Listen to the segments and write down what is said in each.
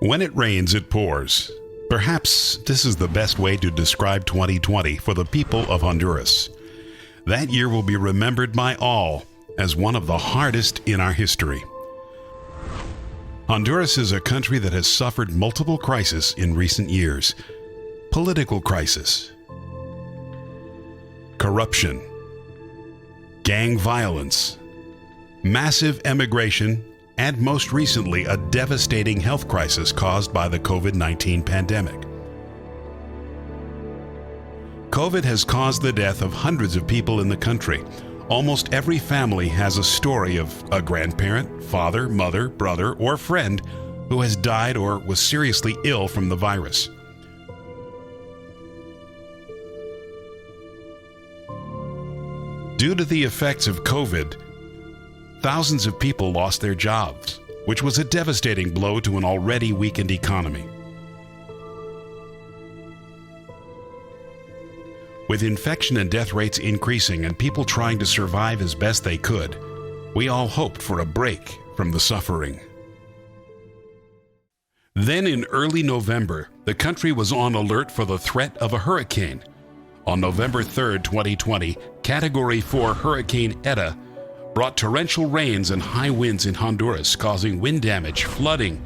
When it rains, it pours. Perhaps this is the best way to describe 2020 for the people of Honduras. That year will be remembered by all as one of the hardest in our history. Honduras is a country that has suffered multiple crises in recent years. Political crisis, corruption, gang violence, massive emigration, and most recently, a devastating health crisis caused by the COVID-19 pandemic. COVID has caused the death of hundreds of people in the country. Almost every family has a story of a grandparent, father, mother, brother, or friend who has died or was seriously ill from the virus. Due to the effects of COVID, thousands of people lost their jobs, which was a devastating blow to an already weakened economy. With infection and death rates increasing and people trying to survive as best they could, we all hoped for a break from the suffering. Then in early November, the country was on alert for the threat of a hurricane. On November 3, 2020, Category 4 Hurricane Eta brought torrential rains and high winds in Honduras, causing wind damage, flooding,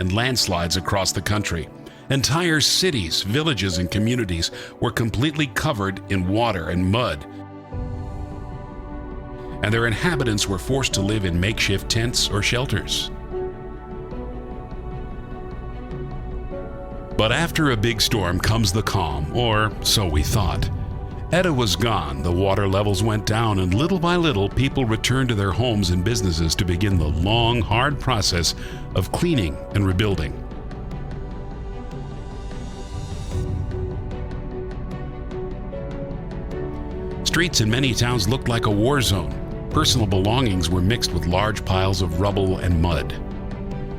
and landslides across the country. Entire cities, villages, and communities were completely covered in water and mud, and their inhabitants were forced to live in makeshift tents or shelters. But after a big storm comes the calm, or so we thought. Eta was gone, the water levels went down, and little by little people returned to their homes and businesses to begin the long, hard process of cleaning and rebuilding. Streets in many towns looked like a war zone. Personal belongings were mixed with large piles of rubble and mud.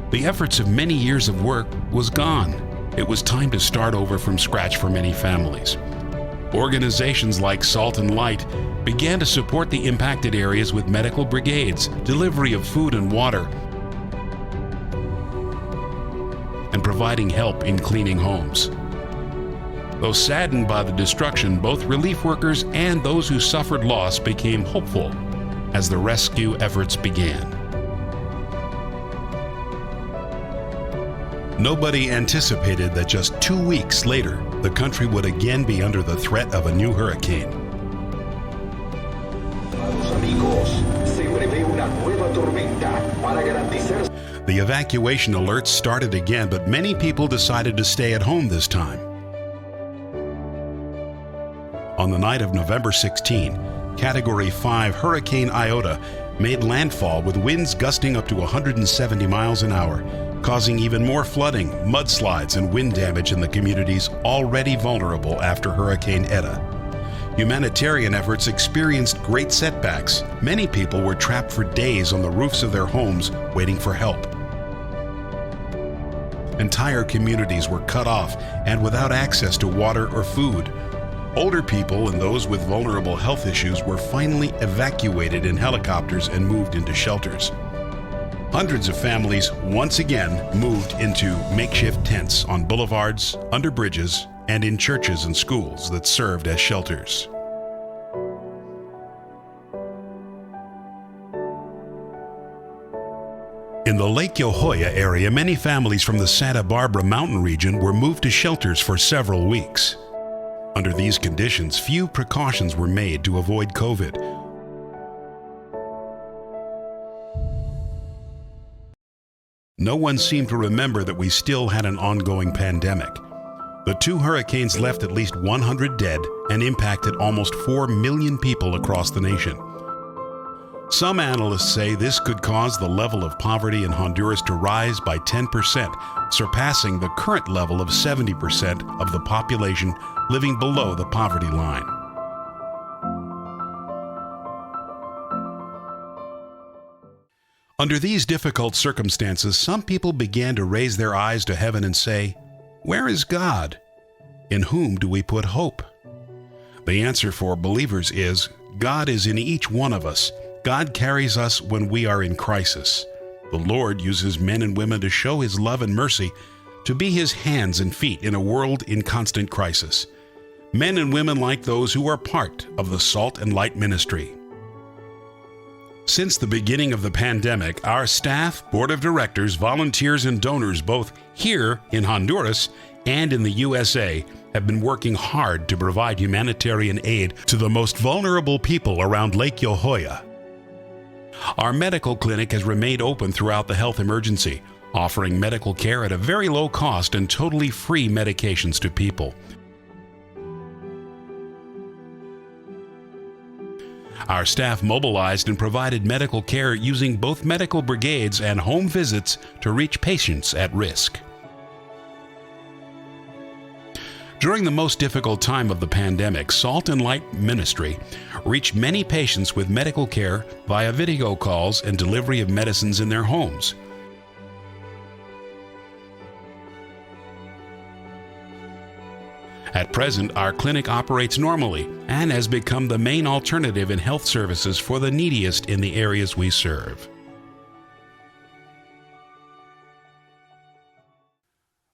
The efforts of many years of work was gone. It was time to start over from scratch for many families. Organizations like Salt and Light began to support the impacted areas with medical brigades, delivery of food and water, and providing help in cleaning homes. Though saddened by the destruction, both relief workers and those who suffered loss became hopeful as the rescue efforts began. Nobody anticipated that just 2 weeks later, the country would again be under the threat of a new hurricane. The evacuation alerts started again, but many people decided to stay at home this time. On the night of November 16, Category 5 Hurricane Iota made landfall with winds gusting up to 170 miles an hour, causing even more flooding, mudslides, and wind damage in the communities already vulnerable after Hurricane Eta. Humanitarian efforts experienced great setbacks. Many people were trapped for days on the roofs of their homes waiting for help. Entire communities were cut off and without access to water or food. Older people and those with vulnerable health issues were finally evacuated in helicopters and moved into shelters. Hundreds of families once again moved into makeshift tents on boulevards, under bridges, and in churches and schools that served as shelters. In the Lake Yohoya area, many families from the Santa Barbara mountain region were moved to shelters for several weeks. Under these conditions, few precautions were made to avoid COVID. No one seemed to remember that we still had an ongoing pandemic. The two hurricanes left at least 100 dead and impacted almost 4 million people across the nation. Some analysts say this could cause the level of poverty in Honduras to rise by 10%, surpassing the current level of 70% of the population living below the poverty line. Under these difficult circumstances, some people began to raise their eyes to heaven and say, "Where is God? In whom do we put hope?" The answer for believers is, God is in each one of us, God carries us when we are in crisis. The Lord uses men and women to show His love and mercy, to be His hands and feet in a world in constant crisis. Men and women like those who are part of the Salt and Light ministry. Since the beginning of the pandemic, our staff, board of directors, volunteers, and donors both here in Honduras and in the USA have been working hard to provide humanitarian aid to the most vulnerable people around Lake Yohoya. Our medical clinic has remained open throughout the health emergency, offering medical care at a very low cost and totally free medications to people. Our staff mobilized and provided medical care using both medical brigades and home visits to reach patients at risk. During the most difficult time of the pandemic, Salt and Light Ministry reached many patients with medical care via video calls and delivery of medicines in their homes. At present, our clinic operates normally and has become the main alternative in health services for the neediest in the areas we serve.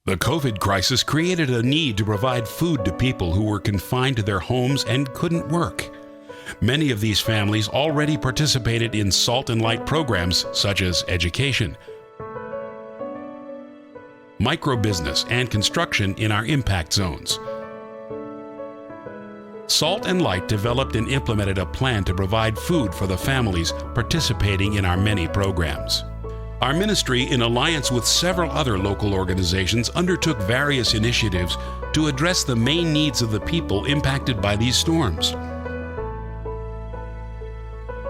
The COVID crisis created a need to provide food to people who were confined to their homes and couldn't work. Many of these families already participated in Salt and Light programs such as education, microbusiness, and construction in our impact zones. Salt and Light developed and implemented a plan to provide food for the families participating in our many programs. Our ministry, in alliance with several other local organizations, undertook various initiatives to address the main needs of the people impacted by these storms.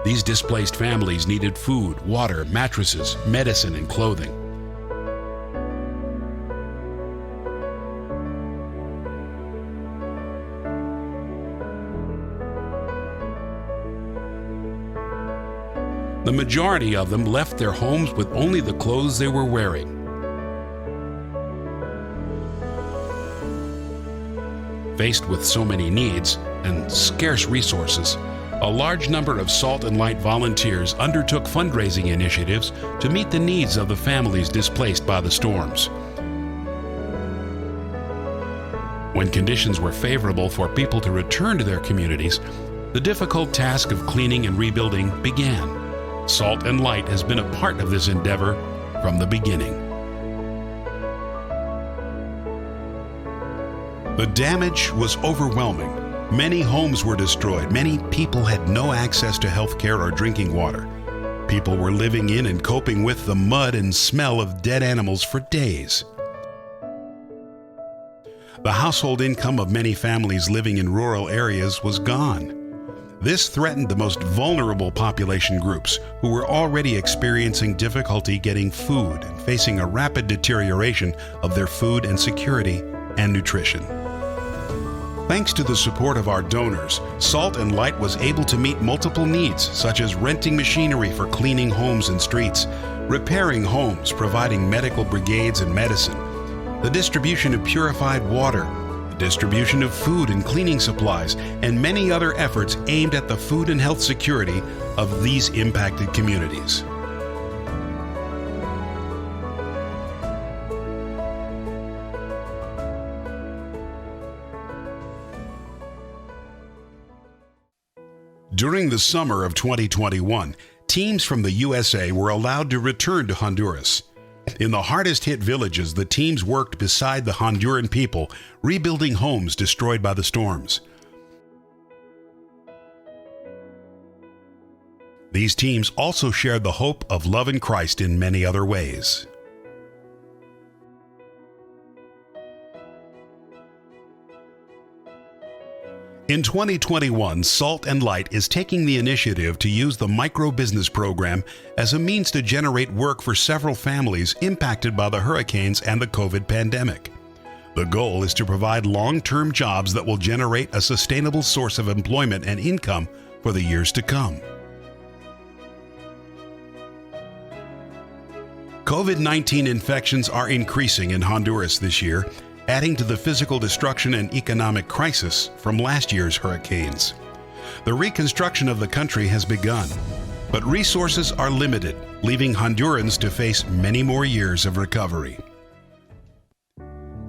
These displaced families needed food, water, mattresses, medicine, and clothing. The majority of them left their homes with only the clothes they were wearing. Faced with so many needs and scarce resources, a large number of Salt and Light volunteers undertook fundraising initiatives to meet the needs of the families displaced by the storms. When conditions were favorable for people to return to their communities, the difficult task of cleaning and rebuilding began. Salt and Light has been a part of this endeavor from the beginning. The damage was overwhelming. Many homes were destroyed. Many people had no access to health care or drinking water. People were living in and coping with the mud and smell of dead animals for days. The household income of many families living in rural areas was gone. This threatened the most vulnerable population groups who were already experiencing difficulty getting food and facing a rapid deterioration of their food and security and nutrition. Thanks to the support of our donors, Salt and Light was able to meet multiple needs, such as renting machinery for cleaning homes and streets, repairing homes, providing medical brigades and medicine, the distribution of purified water, distribution of food and cleaning supplies, and many other efforts aimed at the food and health security of these impacted communities. During the summer of 2021, teams from the USA were allowed to return to Honduras. In the hardest-hit villages, the teams worked beside the Honduran people, rebuilding homes destroyed by the storms. These teams also shared the hope of love in Christ in many other ways. In 2021, Salt and Light is taking the initiative to use the micro-business program as a means to generate work for several families impacted by the hurricanes and the COVID pandemic. The goal is to provide long-term jobs that will generate a sustainable source of employment and income for the years to come. COVID-19 infections are increasing in Honduras this year, adding to the physical destruction and economic crisis from last year's hurricanes. The reconstruction of the country has begun, But resources are limited, leaving Hondurans to face many more years of recovery.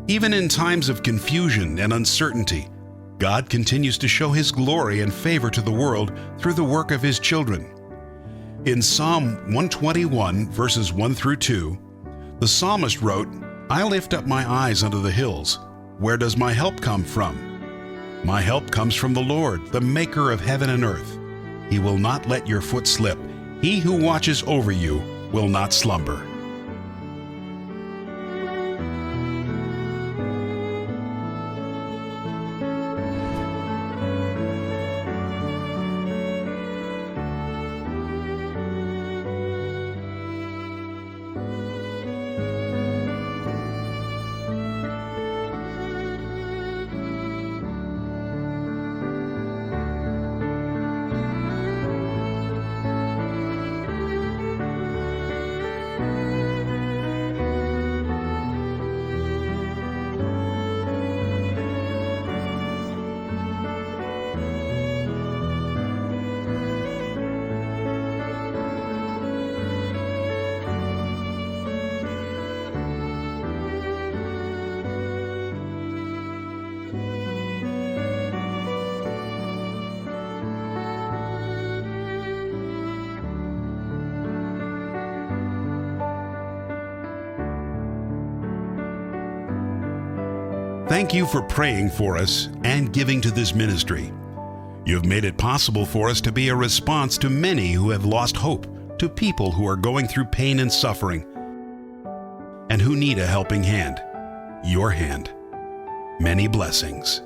Even in times of confusion and uncertainty, God continues to show His glory and favor to the world through the work of His children. In Psalm 121, verses 1 through 2, the psalmist wrote, "I lift up my eyes unto the hills. Where does my help come from? My help comes from the Lord, the maker of heaven and earth. He will not let your foot slip. He who watches over you will not slumber." Thank you for praying for us and giving to this ministry. You have made it possible for us to be a response to many who have lost hope, to people who are going through pain and suffering, and who need a helping hand. Your hand. Many blessings.